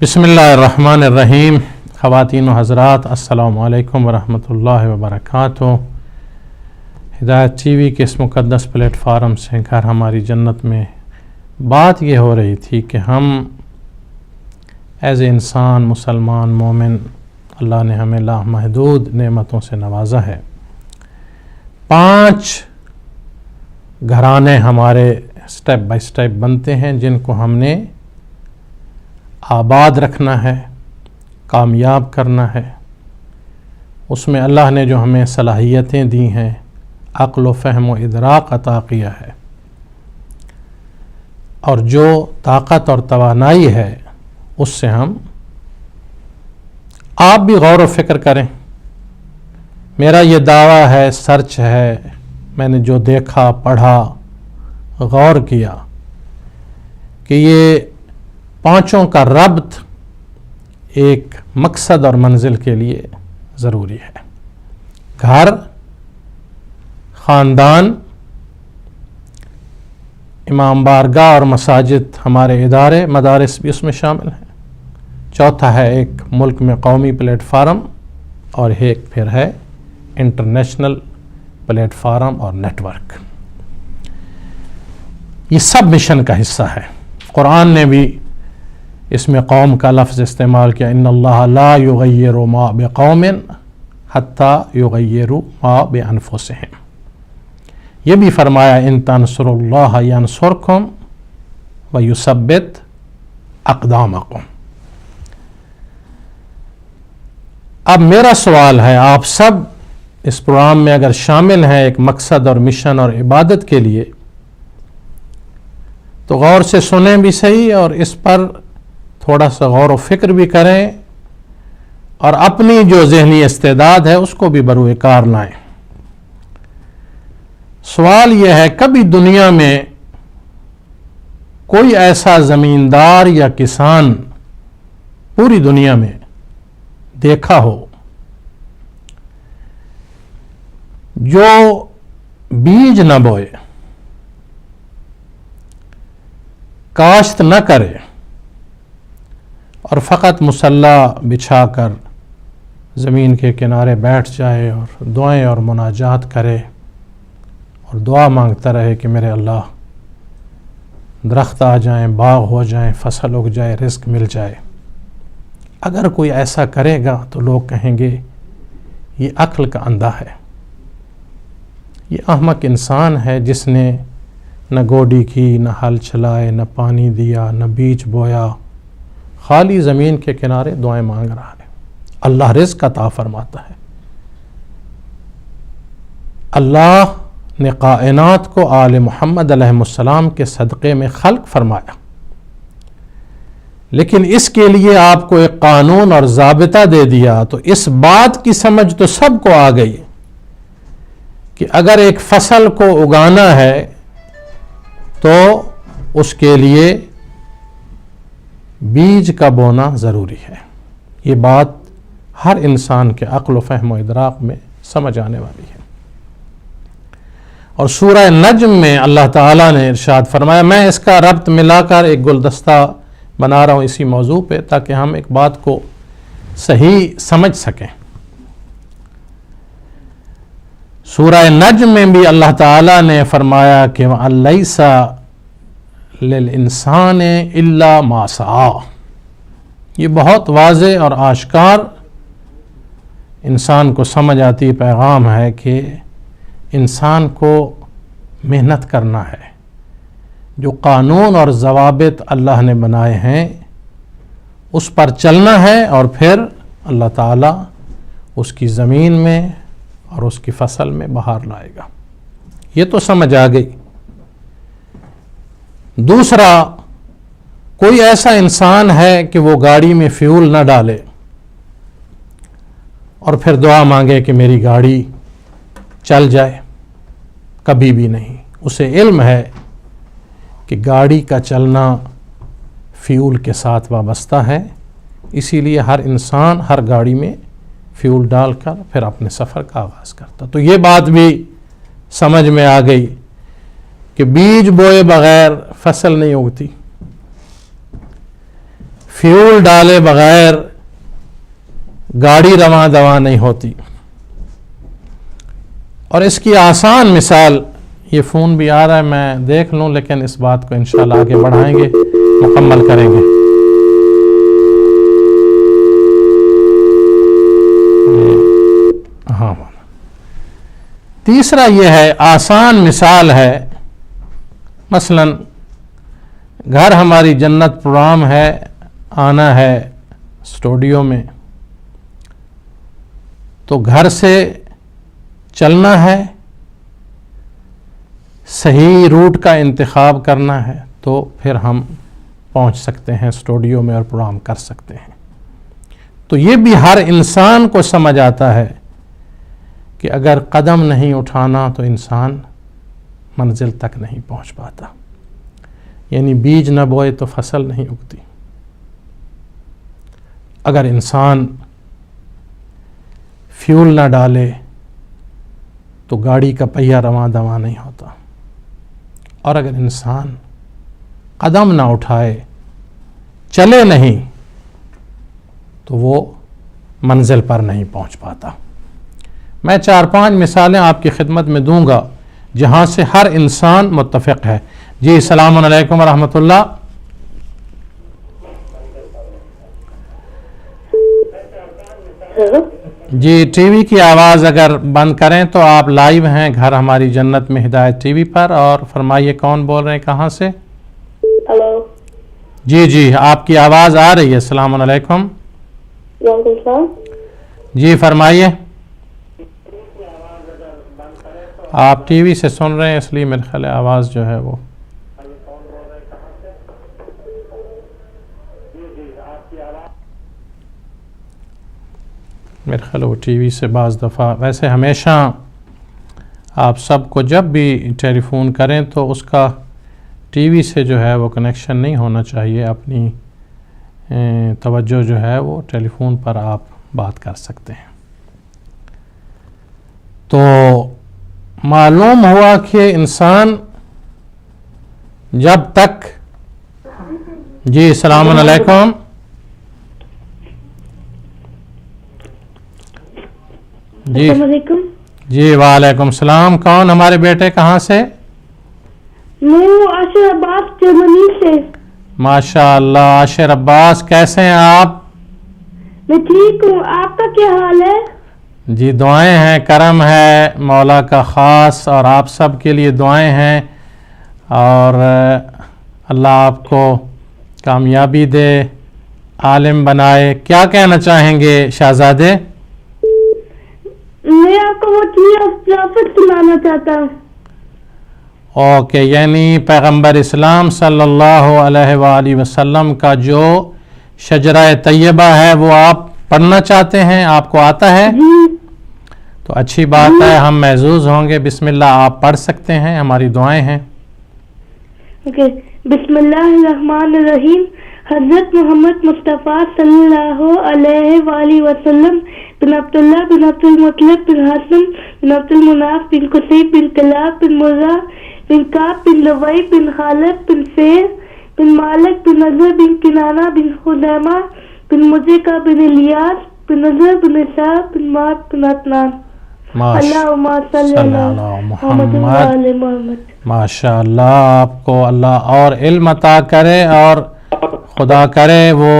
بسم اللہ الرحمن الرحیم۔ خواتین و حضرات، السلام علیکم ورحمۃ اللہ وبرکاتہ۔ ہدایت ٹی وی کے اس مقدس پلیٹ فارم سے گھر ہماری جنت میں بات یہ ہو رہی تھی کہ ہم ایز اے انسان، مسلمان، مومن، اللہ نے ہمیں لامحدود نعمتوں سے نوازا ہے۔ 5 گھرانے ہمارے سٹیپ بائی سٹیپ بنتے ہیں جن کو ہم نے آباد رکھنا ہے، کامیاب کرنا ہے۔ اس میں اللہ نے جو ہمیں صلاحیتیں دی ہیں، عقل و فہم و ادراک عطا کیا ہے، اور جو طاقت اور توانائی ہے اس سے ہم آپ بھی غور و فکر کریں۔ میرا یہ دعویٰ ہے، سرچ ہے، میں نے جو دیکھا، پڑھا، غور کیا کہ یہ 5 کا ربط ایک مقصد اور منزل کے لیے ضروری ہے۔ گھر، خاندان، امام بارگاہ اور مساجد، ہمارے ادارے، مدارس بھی اس میں شامل ہیں۔ چوتھا ہے ایک ملک میں قومی پلیٹ فارم، اور ایک پھر ہے انٹرنیشنل پلیٹ فارم اور نیٹ ورک۔ یہ سب مشن کا حصہ ہے۔ قرآن نے بھی اس میں قوم کا لفظ استعمال کیا، ان اللہ لا یغیر ما بقوم حتی یغیروا ما بانفسہم۔ یہ بھی فرمایا ان تنصروا اللہ ینصرکم ویثبت اقدامکم۔ اب میرا سوال ہے، آپ سب اس پروگرام میں اگر شامل ہیں ایک مقصد اور مشن اور عبادت کے لیے، تو غور سے سنیں بھی صحیح، اور اس پر تھوڑا سا غور و فکر بھی کریں، اور اپنی جو ذہنی استعداد ہے اس کو بھی بروئے کار لائیں۔ سوال یہ ہے، کبھی دنیا میں کوئی ایسا زمیندار یا کسان پوری دنیا میں دیکھا ہو جو بیج نہ بوئے، کاشت نہ کرے، اور فقط مصلی بچھا کر زمین کے کنارے بیٹھ جائے اور دعائیں اور مناجات کرے اور دعا مانگتا رہے کہ میرے اللہ درخت آ جائیں، باغ ہو جائیں، فصل اگ جائے، رزق مل جائے؟ اگر کوئی ایسا کرے گا تو لوگ کہیں گے یہ عقل کا اندھا ہے، یہ احمق انسان ہے جس نے نہ گوڈی کی، نہ ہل چلائے، نہ پانی دیا، نہ بیج بویا، خالی زمین کے کنارے دعائیں مانگ رہا ہے۔ اللہ رزق عطا فرماتا ہے۔ اللہ نے کائنات کو آل محمد علیہ السلام کے صدقے میں خلق فرمایا، لیکن اس کے لیے آپ کو ایک قانون اور ضابطہ دے دیا، تو اس بات کی سمجھ تو سب کو آ گئی کہ اگر ایک فصل کو اگانا ہے تو اس کے لیے بیج کا بونا ضروری ہے۔ یہ بات ہر انسان کے عقل و فہم و ادراک میں سمجھ آنے والی ہے۔ اور سورہ نجم میں اللہ تعالیٰ نے ارشاد فرمایا، میں اس کا ربط ملا کر ایک گلدستہ بنا رہا ہوں اسی موضوع پہ، تاکہ ہم ایک بات کو صحیح سمجھ سکیں۔ سورہ نجم میں بھی اللہ تعالیٰ نے فرمایا کہ وَأَلَّيْسَ لِلْإِنسَانِ إِلَّا مَا سَعَىٰ۔ یہ بہت واضح اور آشکار انسان کو سمجھ آتی پیغام ہے کہ انسان کو محنت کرنا ہے۔ جو قانون اور ضوابط اللہ نے بنائے ہیں اس پر چلنا ہے، اور پھر اللہ تعالیٰ اس کی زمین میں اور اس کی فصل میں بہار لائے گا۔ یہ تو سمجھ آ گئی۔ دوسرا، کوئی ایسا انسان ہے کہ وہ گاڑی میں فیول نہ ڈالے اور پھر دعا مانگے کہ میری گاڑی چل جائے؟ کبھی بھی نہیں۔ اسے علم ہے کہ گاڑی کا چلنا فیول کے ساتھ وابستہ ہے، اسی لیے ہر انسان ہر گاڑی میں فیول ڈال کر پھر اپنے سفر کا آغاز کرتا۔ تو یہ بات بھی سمجھ میں آ گئی کہ بیج بوئے بغیر فصل نہیں اگتی۔ فیول ڈالے بغیر گاڑی رواں دواں نہیں ہوتی. اور اس کی آسان مثال، یہ فون بھی آ رہا ہے میں دیکھ لوں، لیکن اس بات کو انشاءاللہ آگے بڑھائیں گے، مکمل کریں گے. ہاں، تیسرا یہ ہے، آسان مثال ہے، مثلا گھر ہماری جنت پروگرام ہے، آنا ہے اسٹوڈیو میں، تو گھر سے چلنا ہے، صحیح روٹ کا انتخاب کرنا ہے، تو پھر ہم پہنچ سکتے ہیں اسٹوڈیو میں اور پروگرام کر سکتے ہیں. تو یہ بھی ہر انسان کو سمجھ آتا ہے کہ اگر قدم نہیں اٹھانا تو انسان منزل تک نہیں پہنچ پاتا. یعنی بیج نہ بوئے تو فصل نہیں اگتی. اگر انسان فیول نہ ڈالے تو گاڑی کا پہیہ رواں دواں نہیں ہوتا. اور اگر انسان قدم نہ اٹھائے، چلے نہیں، تو وہ منزل پر نہیں پہنچ پاتا. میں 4-5 مثالیں آپ کی خدمت میں دوں گا جہاں سے ہر انسان متفق ہے. جی السلام علیکم ورحمۃ اللہ. جی ٹی وی کی آواز اگر بند کریں تو آپ لائیو ہیں گھر ہماری جنت میں ہدایت ٹی وی پر. اور فرمائیے کون بول رہے ہیں، کہاں سے؟ ہلو. جی آپ کی آواز آ رہی ہے. السلام علیکم. وعلیکم السلام. جی فرمائیے. آپ ٹی وی سے سن رہے ہیں اس لیے میرے خیال ہے آواز جو ہے وہ میرے خیال وہ ٹی وی سے بعض دفعہ. ویسے ہمیشہ آپ سب کو جب بھی ٹیلی فون کریں تو اس کا ٹی وی سے جو ہے وہ کنیکشن نہیں ہونا چاہیے. اپنی توجہ جو ہے وہ ٹیلی فون پر آپ بات کر سکتے ہیں. تو معلوم ہوا کہ انسان جب تک جی السلام علیکم. جی السلام علیکم. جی وعلیکم السلام. کون ہمارے بیٹے، کہاں سے؟ میں عاشر عباس جرمنی سے. ماشاء اللہ. عاشر عباس، کیسے ہیں آپ؟ میں ٹھیک ہوں، آپ کا کیا حال ہے؟ جی دعائیں ہیں، کرم ہے مولا کا خاص، اور آپ سب کے لیے دعائیں ہیں، اور اللہ آپ کو کامیابی دے، عالم بنائے. کیا کہنا چاہیں گے شہزادے؟ میں آپ کو وہ پروفٹ سنانا چاہتا ہوں. اوکے، یعنی پیغمبر اسلام صلی اللہ علیہ وآلہ وسلم کا جو شجرہ طیبہ ہے وہ آپ پڑھنا چاہتے ہیں، آپ کو آتا ہے؟ جی. تو اچھی بات ہے، ہم محظوظ ہوں گے. بسم اللہ، آپ پڑھ سکتے ہیں، ہماری دعائیں ہیں. اوکے. بسم اللہ الرحمن الرحیم. حضرت محمد مصطفیٰ صلی اللہ علیہ وآلہ وسلم بن عبداللہ بن عبد المطلب بن حسن بن عبد المناف بن قصی بن کلاب بن مرہ بن کعب بن لوئی بن خالد بن فیر بن مالک بن نضر بن کنانہ بن خدیمہ بن مزکہ بن الیاس بن نضر بن اسحاق بن مات بن عدنان. اللہم صلی اللہ محمد وعلی محمد. ماشاء اللہ. آپ کو اللہ اور علم عطا کرے، اور خدا کرے وہ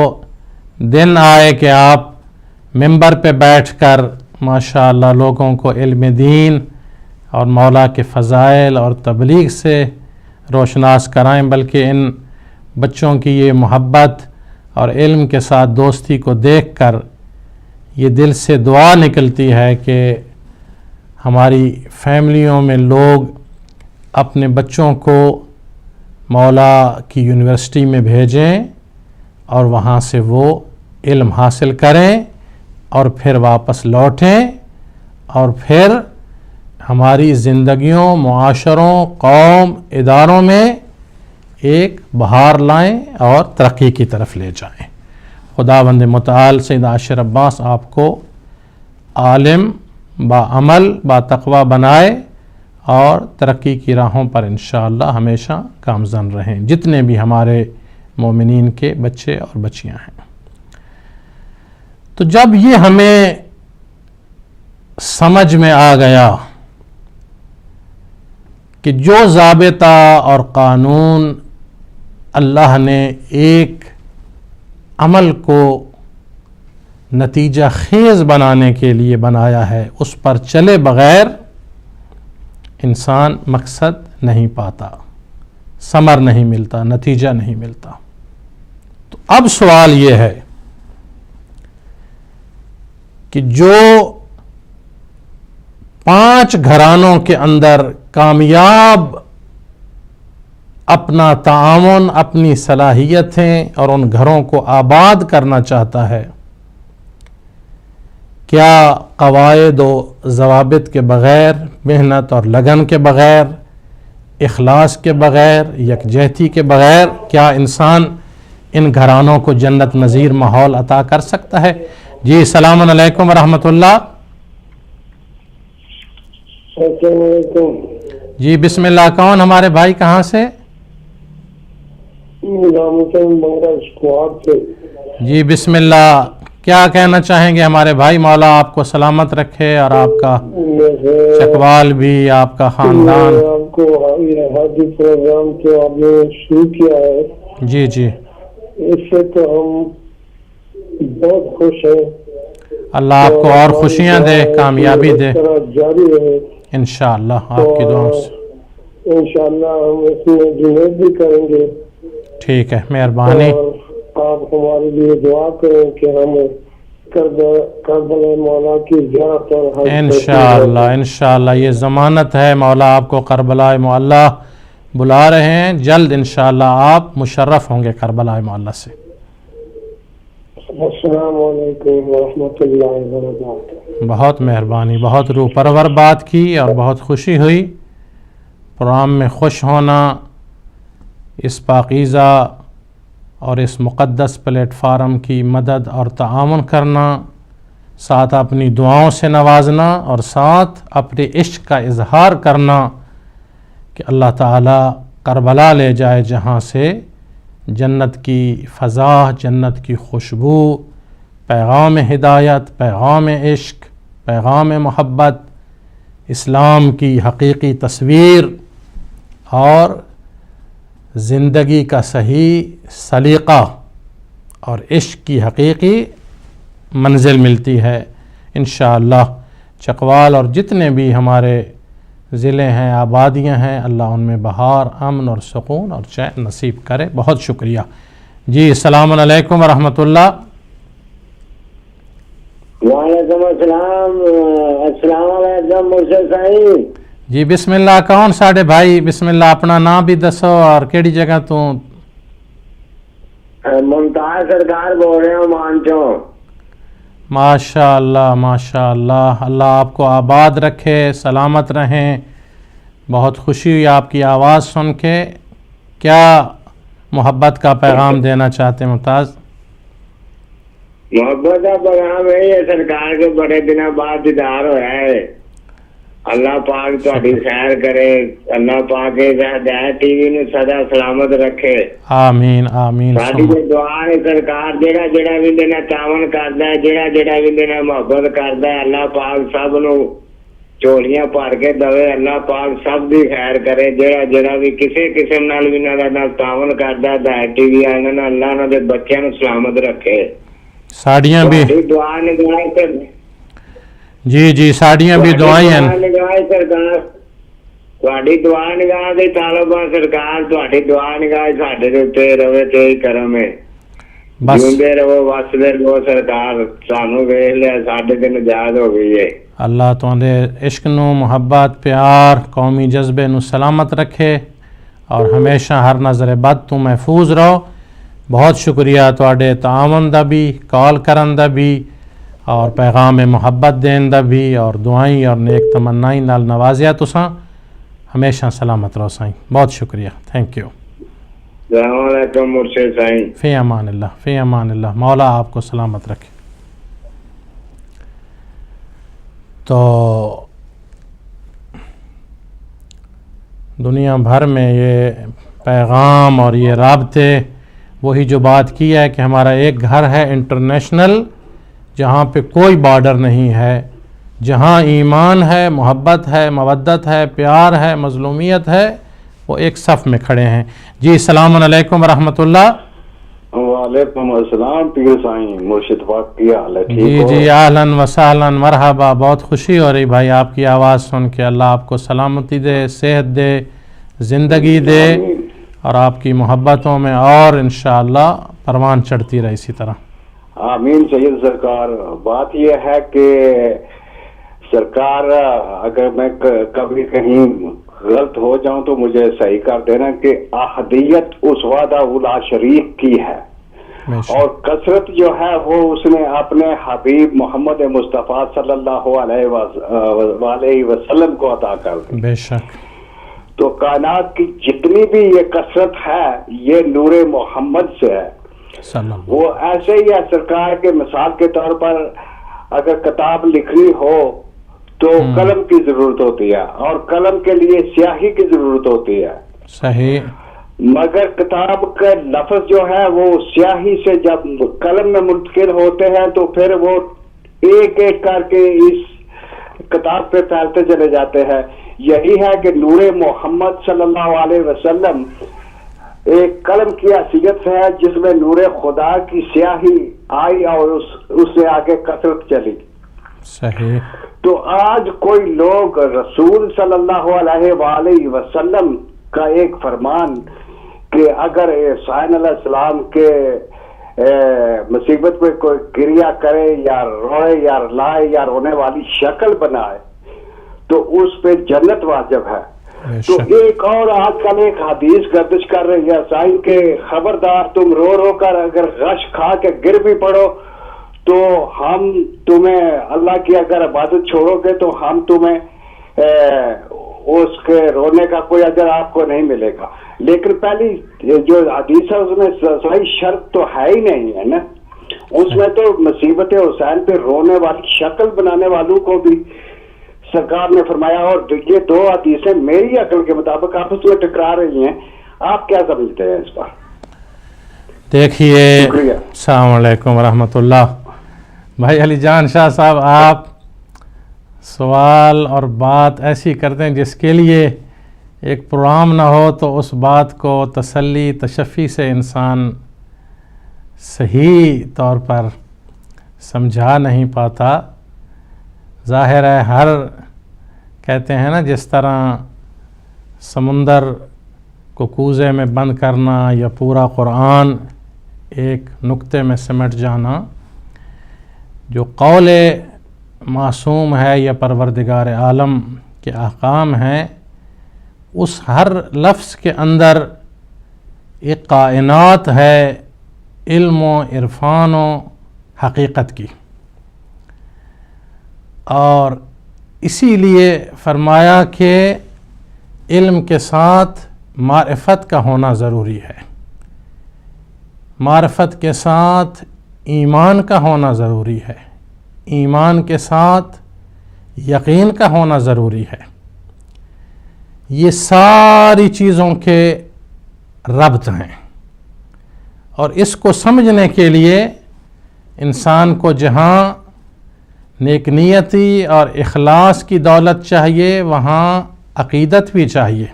دن آئے کہ آپ ممبر پہ بیٹھ کر ماشاء اللہ لوگوں کو علم دین اور مولا کے فضائل اور تبلیغ سے روشناس کرائیں. بلکہ ان بچوں کی یہ محبت اور علم کے ساتھ دوستی کو دیکھ کر یہ دل سے دعا نکلتی ہے کہ ہماری فیملیوں میں لوگ اپنے بچوں کو مولا کی یونیورسٹی میں بھیجیں اور وہاں سے وہ علم حاصل کریں اور پھر واپس لوٹیں، اور پھر ہماری زندگیوں، معاشروں، قوم، اداروں میں ایک بہار لائیں اور ترقی کی طرف لے جائیں. خداوند متعال سید عاشر عباس آپ کو عالم، با عمل، با تقوی بنائے اور ترقی کی راہوں پر انشاءاللہ ہمیشہ گامزن رہیں. جتنے بھی ہمارے مومنین کے بچے اور بچیاں ہیں۔ تو جب یہ ہمیں سمجھ میں آ گیا کہ جو ضابطہ اور قانون اللہ نے ایک عمل کو نتیجہ خیز بنانے کے لیے بنایا ہے، اس پر چلے بغیر انسان مقصد نہیں پاتا، ثمر نہیں ملتا، نتیجہ نہیں ملتا۔ تو اب سوال یہ ہے کہ جو 5 گھرانوں کے اندر کامیاب اپنا تعاون، اپنی صلاحیتیں اور ان گھروں کو آباد کرنا چاہتا ہے، کیا قواعد و ضوابط کے بغیر، محنت اور لگن کے بغیر، اخلاص کے بغیر، یکجہتی کے بغیر کیا انسان ان گھرانوں کو جنت نظیر ماحول عطا کر سکتا ہے؟ جی السلام علیکم ورحمۃ اللہ۔ السلام علیکم۔ جی بسم اللہ، کون ہمارے بھائی، کہاں سے؟ جی بسم اللہ، کیا کہنا چاہیں گے ہمارے بھائی؟ مولا آپ کو سلامت رکھے اور آپ کا چکوال بھی، آپ کا خاندان۔ آپ کو حاجی پروگرام جو آپ نے شروع کیا ہے، جی جی، اس سے تو ہم بہت خوش ہیں۔ اللہ آپ کو اور خوشیاں دے، کامیابی دے جاری رہے انشاءاللہ آپ کی دعاؤں سے۔ انشاءاللہ ہم اس میں جنید بھی کریں گے۔ ٹھیک ہے، مہربانی۔ اور آپ ہمارے لیے دعا کریں کہ ہم کربلا مولا کی زیارت اور انشاءاللہ انشاءاللہ یہ ضمانت ہے، مولا آپ کو کربلا معلی بلا رہے ہیں، جلد انشاءاللہ آپ مشرف ہوں گے کربلا معلی سے۔ السلام علیکم ورحمۃ اللہ وبرکاتہ۔ بہت مہربانی، بہت روح پرور بات کی اور بہت خوشی ہوئی۔ پروگرام میں خوش ہونا، اس پاکیزہ اور اس مقدس پلیٹ فارم کی مدد اور تعاون کرنا، ساتھ اپنی دعاؤں سے نوازنا اور ساتھ اپنے عشق کا اظہار کرنا کہ اللہ تعالیٰ کربلا لے جائے، جہاں سے جنت کی فضا، جنت کی خوشبو، پیغام ہدایت، پیغام عشق، پیغام محبت، اسلام کی حقیقی تصویر اور زندگی کا صحیح سلیقہ اور عشق کی حقیقی منزل ملتی ہے انشاءاللہ۔ چکوال اور جتنے بھی ہمارے ضلع ہیں، آبادیاں ہیں، اللہ ان میں بہار، امن اور سکون اور چین نصیب کرے۔ بہت شکریہ۔ جی السلام علیکم ورحمۃ اللہ۔ وعلیکم السلام۔ السلام علیکم مرشد صاحب۔ جی بسم اللہ، کون ساڈے بھائی؟ بسم اللہ، اپنا نام بھی دسو اور کیڑی جگہ تو؟ ممتاز سرکار بول رہے ہوں مانچوں۔ ماشاء اللہ ماشاء اللہ، اللہ آپ کو آباد رکھے، سلامت رہیں۔ بہت خوشی ہوئی آپ کی آواز سن کے۔ کیا محبت کا پیغام دینا چاہتے ہیں ممتاز؟ محبت کا پیغام ہے یہ سرکار کے بڑے دنوں بعد دیدار ہوا ہے۔ اللہ پاک تہاڈی خیر کرے، اللہ پاک ہدایت ٹی وی نو سدا سلامت رکھے۔ آمین آمین۔ ساڈی دعا ہے سرکار جڑا جڑا بھی دینا تعاون کردا ہے، جڑا بھی دینا محبت کردا ہے، اللہ پاک سب نو چولیاں بھر کے دے، اللہ پاک سب دی خیر کرے۔ جڑا بھی کسی قسم نال بھی نال تعاون کردا ہے، ہدایت ٹی وی والے نال، اللہ انہاں دے بچیاں نو سلامت رکھے۔ ساڑیاں بھی دعا نگاہ جی جی، ساڑیاں بھی دعائیں ہیں سرکار، تہاڈی دعا نگاہ دے طالباں سرکار، تہاڈی دعا نگاہ ساڈے دے تے رہے تے کرم ہے۔ بس جیوندے رہو، وسدے رہو سرکار، سانو ویکھ لیا، ساڈے تے نجات ہو گئی ہے۔ اللہ تواڈے عشق نو، محبت، پیار، قومی جذبے نو سلامت رکھے اور ہمیشہ ہر نظر بد تو محفوظ رہو۔ بہت شکریہ تواڈے تعاون دا بھی، کال کرن دا بھی اور پیغام محبت دین دا بھی اور دعائیں اور نیک تمنائیں نال نوازیا تساں۔ ہمیشہ سلامت رہو سائیں، بہت شکریہ، تھینک یو۔ السلام علیکم مرشد سائیں۔ فی امان اللہ، فی امان اللہ، مولا آپ کو سلامت رکھے۔ تو دنیا بھر میں یہ پیغام اور یہ رابطے وہی جو بات کی ہے کہ ہمارا ایک گھر ہے انٹرنیشنل جہاں پہ کوئی بارڈر نہیں ہے، جہاں ایمان ہے، محبت ہے، مودت ہے، پیار ہے، مظلومیت ہے، وہ ایک صف میں کھڑے ہیں۔ جی السلام علیکم ورحمۃ اللہ۔ وعلیکم السلام پیر سائیں، مرشد پاک کی حال ہے؟ جی جی اہلاً وسہلاً مرحبا، بہت خوشی ہو رہی بھائی آپ کی آواز سن کے۔ اللہ آپ کو سلامتی دے، صحت دے، زندگی دے، اور آپ کی محبتوں میں اور انشاءاللہ پروان چڑھتی رہے اسی طرح۔ آمین سید سرکار۔ بات یہ ہے کہ سرکار اگر میں کبھی کہیں غلط ہو جاؤں تو مجھے صحیح کر دینا کہ احدیت اس وحدہ لا شریک کی ہے، اور کثرت جو ہے وہ اس نے اپنے حبیب محمد مصطفیٰ صلی اللہ علیہ وسلم کو عطا کر دی۔ بے شک۔ تو کائنات کی جتنی بھی یہ کثرت ہے یہ نور محمد سے ہے۔ وہ ایسے ہی ہے سرکار کے، مثال کے طور پر اگر کتاب لکھنی ہو تو قلم کی ضرورت ہوتی ہے، اور قلم کے لیے سیاہی کی ضرورت ہوتی ہے۔ صحیح۔ مگر کتاب کا لفظ جو ہے وہ سیاہی سے جب قلم میں منتقل ہوتے ہیں تو پھر وہ ایک ایک کر کے اس کتاب پہ پھیلتے چلے جاتے ہیں۔ یہی ہے کہ نور محمد صلی اللہ علیہ وسلم ایک قلم کی حیثیت سے ہے جس میں نور خدا کی سیاہی آئی اور اس سے آگے کثرت چلی۔ صحیح۔ تو آج کوئی لوگ رسول صلی اللہ علیہ وآلہ وسلم کا ایک فرمان کہ اگر حسین علیہ السلام کے مصیبت پہ کوئی کریا کرے یا روئے یا لائے یا رونے والی شکل بنائے تو اس پہ جنت واجب ہے۔ تو ایک اور آج کل ایک حدیث گردش کر رہی ہے سائن کے خبردار تم رو رو کر اگر غش کھا کے گر بھی پڑو تو ہم تمہیں اللہ کی اگر عبادت چھوڑو گے تو ہم تمہیں اس کے رونے کا کوئی اجر آپ کو نہیں ملے گا۔ لیکن پہلی جو حدیث ہے اس میں صحیح شرط تو ہے ہی نہیں ہے نا، اس میں تو مصیبت حسین پہ رونے والی شکل بنانے والوں کو بھی سرکار نے فرمایا، اور یہ دو حدیثیں میری عقل کے مطابق آپس میں ٹکرا رہی ہیں۔ آپ کیا سمجھتے ہیں اس پر؟ دیکھیے، السلام علیکم ورحمۃ اللہ۔ بھائی علی جان شاہ صاحب، آپ سوال اور بات ایسی کرتے ہیں جس کے لیے ایک پروگرام نہ ہو تو اس بات کو تسلی تشفی سے انسان صحیح طور پر سمجھا نہیں پاتا۔ ظاہر ہے ہر کہتے ہیں نا جس طرح سمندر کو کوزے میں بند کرنا یا پورا قرآن ایک نقطے میں سمٹ جانا، جو قول معصوم ہے یا پروردگار عالم کے احکام ہیں، اس ہر لفظ کے اندر ایک کائنات ہے علم و عرفان و حقیقت کی، اور اسی لیے فرمایا کہ علم کے ساتھ معرفت کا ہونا ضروری ہے، معرفت کے ساتھ ایمان کا ہونا ضروری ہے، ایمان کے ساتھ یقین کا ہونا ضروری ہے۔ یہ ساری چیزوں کے ربط ہیں، اور اس کو سمجھنے کے لیے انسان کو جہاں نیک نیتی اور اخلاص کی دولت چاہیے وہاں عقیدت بھی چاہیے،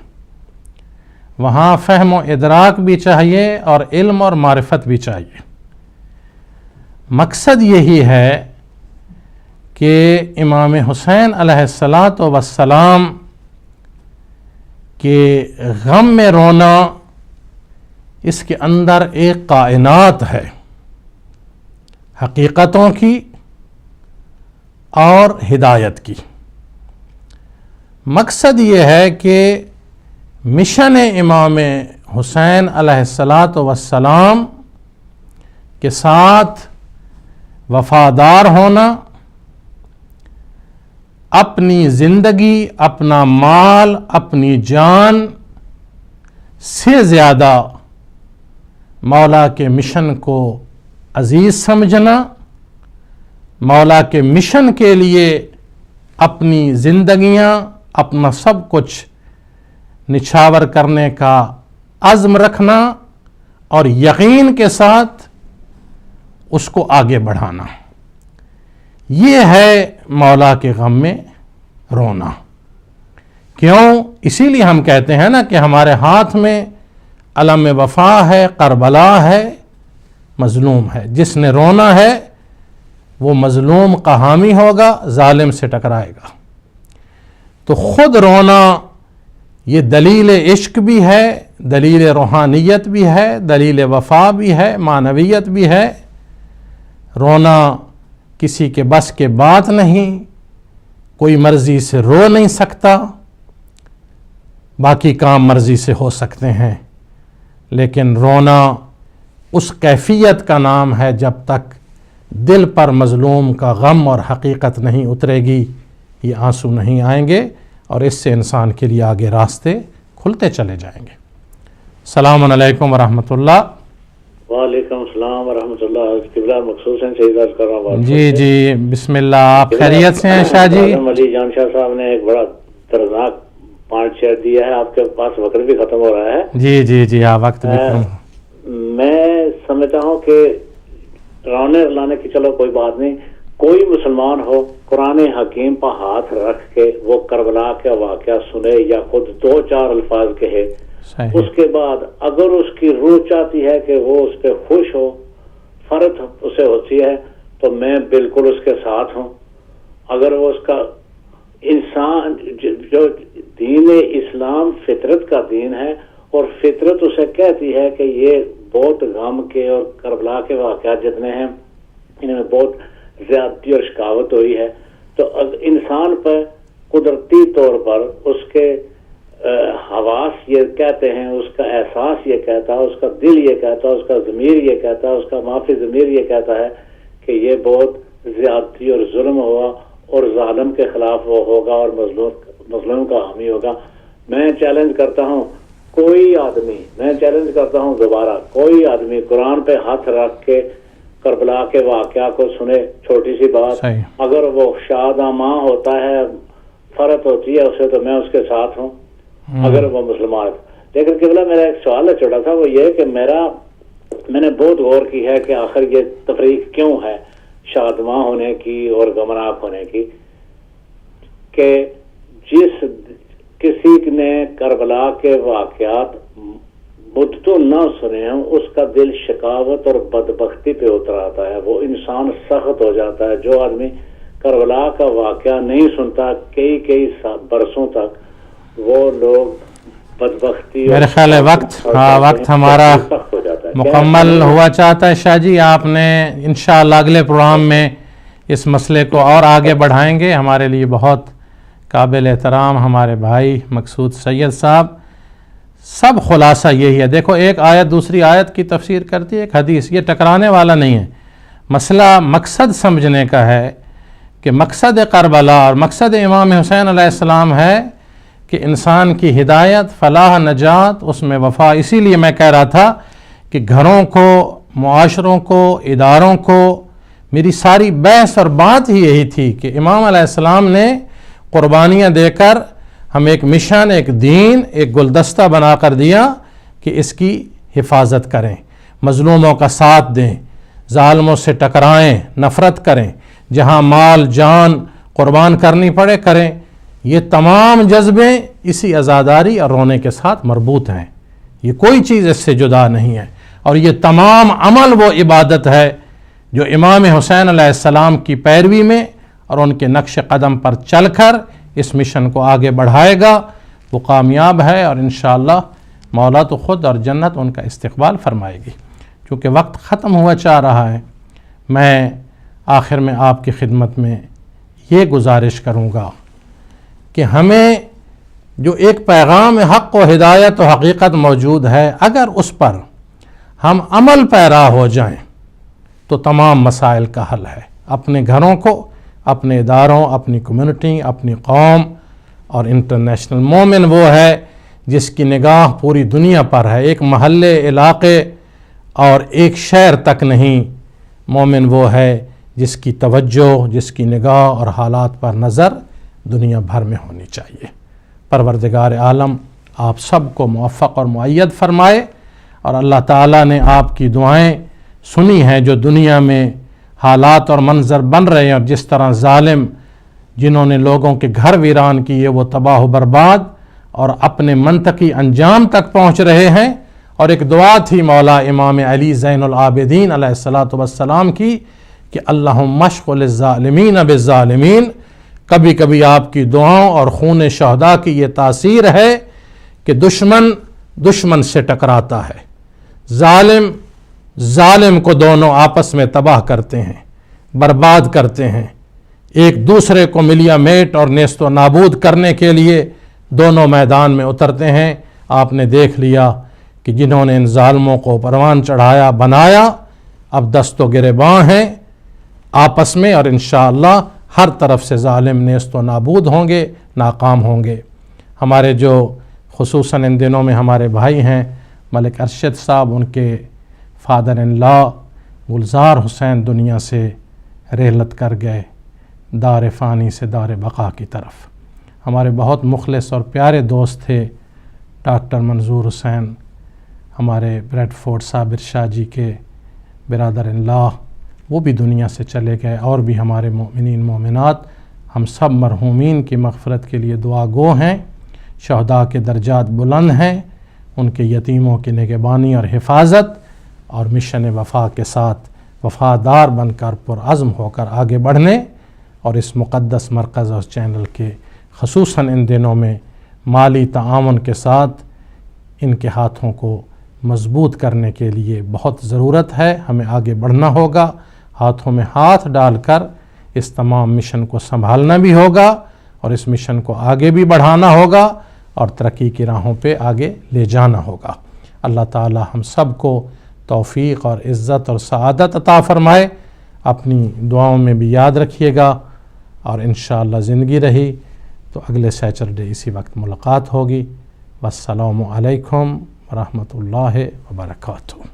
وہاں فہم و ادراک بھی چاہیے، اور علم اور معرفت بھی چاہیے۔ مقصد یہی ہے کہ امام حسین علیہ السلام کے غم میں رونا، اس کے اندر ایک کائنات ہے حقیقتوں کی اور ہدایت کی۔ مقصد یہ ہے کہ مشن امام حسین علیہ السلام کے ساتھ وفادار ہونا، اپنی زندگی، اپنا مال، اپنی جان سے زیادہ مولا کے مشن کو عزیز سمجھنا، مولا کے مشن کے لیے اپنی زندگیاں، اپنا سب کچھ نچھاور کرنے کا عزم رکھنا، اور یقین کے ساتھ اس کو آگے بڑھانا، یہ ہے مولا کے غم میں رونا۔ کیوں؟ اسی لیے ہم کہتے ہیں نا کہ ہمارے ہاتھ میں علم وفا ہے، کربلا ہے، مظلوم ہے۔ جس نے رونا ہے وہ مظلوم کا حامی ہوگا، ظالم سے ٹکرائے گا۔ تو خود رونا یہ دلیل عشق بھی ہے، دلیل روحانیت بھی ہے، دلیل وفا بھی ہے، معنویت بھی ہے۔ رونا کسی کے بس کے بات نہیں، کوئی مرضی سے رو نہیں سکتا، باقی کام مرضی سے ہو سکتے ہیں، لیکن رونا اس کیفیت کا نام ہے جب تک دل پر مظلوم کا غم اور حقیقت نہیں اترے گی، یہ آنسو نہیں آئیں گے، اور اس سے انسان کے لیے آگے راستے کھلتے چلے جائیں گے۔ السلام علیکم ورحمۃ اللہ۔ وعلیکم السلام ورحمۃ اللہ۔ قبلہ مخصوص ہیں شہید عرض کر رہا ہوں۔ جی بسم اللہ، آپ خیریت سے ہیں شاہ جی؟ علی جان شاہ صاحب نے ایک بڑا دردناک پوائنٹ شیئر دیا ہے، آپ کے پاس وقت بھی ختم ہو رہا ہے۔ جی ہاں، وقت بھی ختم۔ میں سمجھتا ہوں کہ رونے رلانے کی چلو کوئی بات نہیں، کوئی مسلمان ہو قرآن حکیم پر ہاتھ رکھ کے وہ کربلا کا واقعہ سنے یا خود 2-4 الفاظ کہے، اس کے بعد اگر اس کی روح چاہتی ہے کہ وہ اس پہ خوش ہو، فرحت اسے ہوتی ہے، تو میں بالکل اس کے ساتھ ہوں۔ اگر وہ اس کا انسان جو دین اسلام فطرت کا دین ہے، اور فطرت اسے کہتی ہے کہ یہ بہت غم کے اور کربلا کے واقعات جتنے ہیں ان میں بہت زیادتی اور شکاوت ہوئی ہے، تو انسان پر قدرتی طور پر اس کے حواس یہ کہتے ہیں، اس کا احساس یہ کہتا ہے، اس کا دل یہ کہتا ہے، اس کا ضمیر یہ کہتا ہے، اس کا معافی ضمیر یہ کہتا ہے کہ یہ بہت زیادتی اور ظلم ہوا، اور ظالم کے خلاف وہ ہوگا اور مظلوم کا حامی ہوگا۔ میں چیلنج کرتا ہوں دوبارہ کوئی آدمی قرآن پہ ہاتھ رکھ کے کربلا کے واقعہ کو سنے، چھوٹی سی بات، اگر وہ شادماں ہوتا ہے، فرحت ہوتی ہے اسے، تو میں اس کے ساتھ ہوں اگر وہ مسلمان۔ لیکن قبلہ میرا ایک سوال ہے چھوٹا سا، وہ یہ کہ میں نے بہت غور کی ہے کہ آخر یہ تفریق کیوں ہے شادماں ہونے کی اور غمناک ہونے کی، کہ جس کسی نے کربلا کے واقعات مدتوں نہ سنے ہیں، اس کا دل شکاوت اور بدبختی پہ اتر آتا ہے، وہ انسان سخت ہو جاتا ہے۔ جو آدمی کربلا کا واقعہ نہیں سنتا کئی برسوں تک، وہ لوگ بدبختی، میرے خیال ہے وقت ہمارا مکمل ہوا چاہتا ہے شاہ جی۔ آپ نے انشاءاللہ اگلے پروگرام میں اس مسئلے کو اور آگے بڑھائیں گے۔ ہمارے لیے بہت قابل احترام ہمارے بھائی مقصود سید صاحب، سب خلاصہ یہی ہے۔ دیکھو، ایک آیت دوسری آیت کی تفسیر کرتی ہے، ایک حدیث، یہ ٹکرانے والا نہیں ہے۔ مسئلہ مقصد سمجھنے کا ہے کہ مقصد کربلا اور مقصد امام حسین علیہ السلام ہے کہ انسان کی ہدایت، فلاح، نجات، اس میں وفا۔ اسی لیے میں کہہ رہا تھا کہ گھروں کو، معاشروں کو، اداروں کو، میری ساری بحث اور بات ہی یہی تھی کہ امام علیہ السلام نے قربانیاں دے کر ہم ایک مشن، ایک دین، ایک گلدستہ بنا کر دیا کہ اس کی حفاظت کریں، مظلوموں کا ساتھ دیں، ظالموں سے ٹکرائیں، نفرت کریں، جہاں مال جان قربان کرنی پڑے کریں۔ یہ تمام جذبے اسی عزاداری اور رونے کے ساتھ مربوط ہیں، یہ کوئی چیز اس سے جدا نہیں ہے، اور یہ تمام عمل وہ عبادت ہے جو امام حسین علیہ السلام کی پیروی میں اور ان کے نقش قدم پر چل کر اس مشن کو آگے بڑھائے گا، وہ کامیاب ہے، اور انشاءاللہ مولا تو خود اور جنت ان کا استقبال فرمائے گی۔ چونکہ وقت ختم ہوا چاہ رہا ہے، میں آخر میں آپ کی خدمت میں یہ گزارش کروں گا کہ ہمیں جو ایک پیغام حق و ہدایت و حقیقت موجود ہے، اگر اس پر ہم عمل پیرا ہو جائیں تو تمام مسائل کا حل ہے۔ اپنے گھروں کو، اپنے اداروں، اپنی کمیونٹی، اپنی قوم اور انٹرنیشنل۔ مومن وہ ہے جس کی نگاہ پوری دنیا پر ہے، ایک محلے، علاقے اور ایک شہر تک نہیں۔ مومن وہ ہے جس کی توجہ، جس کی نگاہ اور حالات پر نظر دنیا بھر میں ہونی چاہیے۔ پروردگار عالم آپ سب کو موفق اور مؤید فرمائے۔ اور اللہ تعالیٰ نے آپ کی دعائیں سنی ہیں. جو دنیا میں حالات اور منظر بن رہے ہیں اور جس طرح ظالم جنہوں نے لوگوں کے گھر ویران کیے وہ تباہ و برباد اور اپنے منطقی انجام تک پہنچ رہے ہیں. اور ایک دعا تھی مولا امام علی زین العابدین علیہ الصلاۃ والسلام کی کہ اللہم اشغل الظالمین بالظالمین. کبھی کبھی آپ کی دعاؤں اور خون شہداء کی یہ تاثیر ہے کہ دشمن سے ٹکراتا ہے، ظالم کو دونوں آپس میں تباہ کرتے ہیں، برباد کرتے ہیں، ایک دوسرے کو ملیا میٹ اور نیست و نابود کرنے کے لیے دونوں میدان میں اترتے ہیں. آپ نے دیکھ لیا کہ جنہوں نے ان ظالموں کو پروان چڑھایا بنایا اب دست و گریباں ہیں آپس میں، اور انشاءاللہ ہر طرف سے ظالم نیست و نابود ہوں گے، ناکام ہوں گے. ہمارے جو خصوصاً ان دنوں میں ہمارے بھائی ہیں ملک ارشد صاحب، ان کے فادر ان لا گلزار حسین دنیا سے رحلت کر گئے دار فانی سے دار بقا کی طرف. ہمارے بہت مخلص اور پیارے دوست تھے ڈاکٹر منظور حسین، ہمارے بریڈ فورڈ صابر شاہ جی کے برادر ان لا، وہ بھی دنیا سے چلے گئے. اور بھی ہمارے مومنین مومنات، ہم سب مرحومین کی مغفرت کے لیے دعا گو ہیں. شہداء کے درجات بلند ہیں، ان کے یتیموں کی نگہبانی اور حفاظت اور مشن وفا کے ساتھ وفادار بن کر پرعزم ہو کر آگے بڑھنے، اور اس مقدس مرکز اور چینل کے خصوصاً ان دنوں میں مالی تعاون کے ساتھ ان کے ہاتھوں کو مضبوط کرنے کے لیے بہت ضرورت ہے. ہمیں آگے بڑھنا ہوگا، ہاتھوں میں ہاتھ ڈال کر اس تمام مشن کو سنبھالنا بھی ہوگا اور اس مشن کو آگے بھی بڑھانا ہوگا اور ترقی کی راہوں پہ آگے لے جانا ہوگا. اللہ تعالی ہم سب کو توفیق اور عزت اور سعادت عطا فرمائے. اپنی دعاؤں میں بھی یاد رکھیے گا، اور انشاءاللہ زندگی رہی تو اگلے سیچرڈے اسی وقت ملاقات ہوگی. والسلام علیکم ورحمۃ اللہ وبرکاتہ.